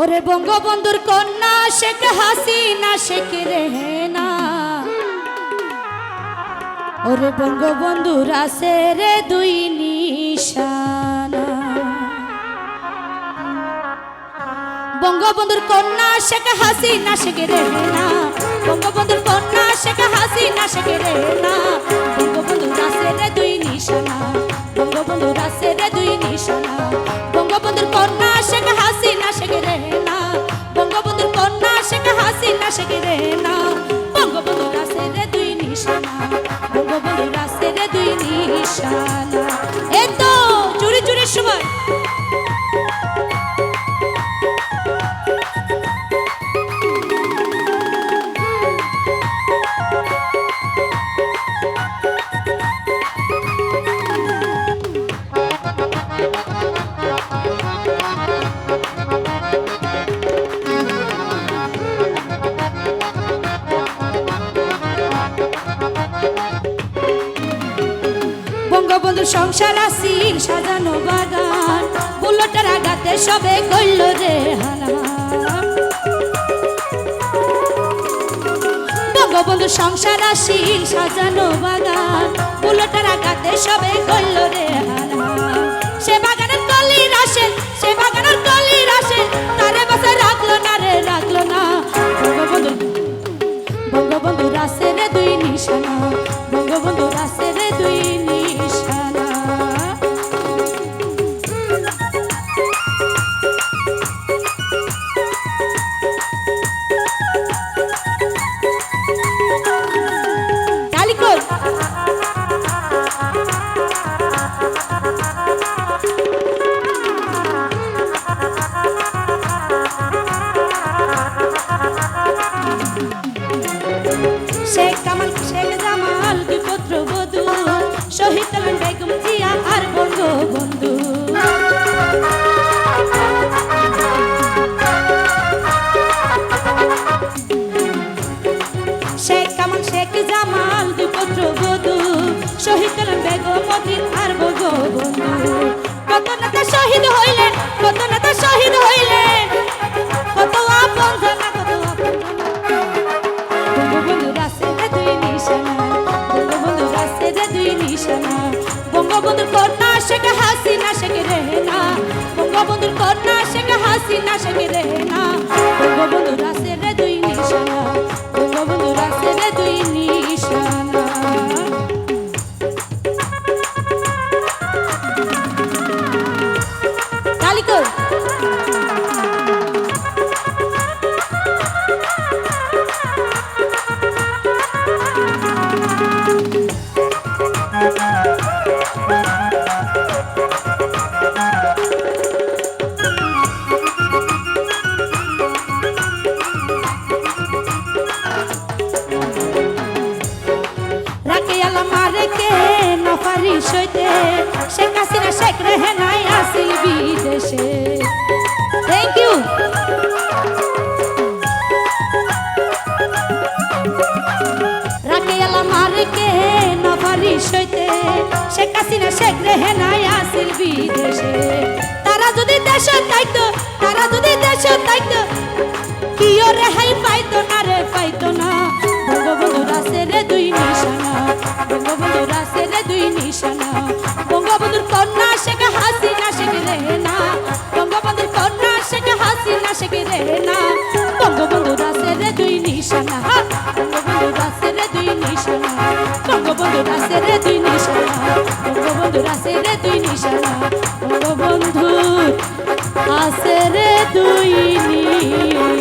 ওরে বঙ্গবন্ধুর কন্যা শেখ হাসিনা শেখ রেহেনা, ওরে বঙ্গবন্ধুর আছে রে দুই নিশানা। বঙ্গবন্ধুর কন্যা শেখ হাসিনা শেখ রেহেনা, বঙ্গবন্ধুর কন্যা শেখ হাসিনা শেখ রেহেনা, বঙ্গবন্ধুর আছে রে দুই নিশানা, বঙ্গবন্ধুর আছে রে দুই নিশানা। বঙ্গবন্ধুর কন্যা শেখ হাসিনা শেখ রেহেনা, বঙ্গবন্ধুর কন্যা শেখ হাসিনা শেখ রেহেনা, বঙ্গবন্ধুর আছে রে দুই নিশানা, বঙ্গবন্ধুর আছে রে দুই নিশানা। এই তো জুড়ে জুড়ে সবাই বঙ্গবন্ধুর সংসার আসিল সাজানো বাগান, বুলেটের আঘাতে সবে কইল রে হানা। বঙ্গবন্ধুর সংসার আসিল সাজানো বাগান, বুলেটের আঘাতে সবে কইল রে হানা। সে বাগানের কলির আসে, সে বাগানের কলির আসে, তারে বাসায় রাখলো না রে রাখলো না। বঙ্গবন্ধুর আছে রে দুই নিশানা, বঙ্গবন্ধুর আছে রে দুই নিশানা। কালিকর শেখ কামাল শেখ জামাল দুই পুত্রবধূ, শহীদ হলেন বেগম জিয়া আর বঙ্গবন্ধু। শেখ কামাল শেখ জামাল দুই পুত্রবধূ, শহীদ হলেন বেগম মতিন আর বঙ্গবন্ধু। কত নেতা শহীদ হইলেন, কত নেতা শহীদ হইলেন, কত আপন জানা কত আপন। বঙ্গবন্ধুর আছে রে দুই নিশানা, বঙ্গবন্ধুর আছে রে দুই নিশানা। বঙ্গবন্ধুর কন্যা শেখ হাসিনা শেখ রেহেনা, বঙ্গবন্ধুর কন্যা শেখ হাসিনা শেখ রেহেনা, বঙ্গবন্ধুর আছে রে দুই নিশানা, বঙ্গবন্ধুর আছে রে দুই নিশানা। কালিকর সইতে শেখ হাসিনা শেখ রেহেনাই আসিল বিদেশে। Thank you. রাকে আলা মারকে নফারি সইতে শেখ হাসিনা শেখ রেহেনাই আসিল বিদেশে। তারা যদি দেশে থাকতো, তারা যদি দেশে থাকতো, কিও রেহাই পাইতো না রে পাইতো না। বঙ্গবন্ধুর আছে রে দুই নিশানা, বঙ্গবন্ধুর আছে রে দুই নিশানা। বঙ্গবন্ধুর কন্যা শেখ হাসিনা শেখ রেহেনা, বঙ্গবন্ধুর কন্যা শেখ হাসিনা শেখ রেহেনা, বঙ্গবন্ধুর আছে রে দুই নিশানা, বঙ্গবন্ধুর আছে রে দুই নিশানা, বঙ্গবন্ধুর আছে রে দুই নিশানা, বঙ্গবন্ধুর আছে রে দুই নিশানা, বঙ্গবন্ধুর আছে রে দুই নিশানা।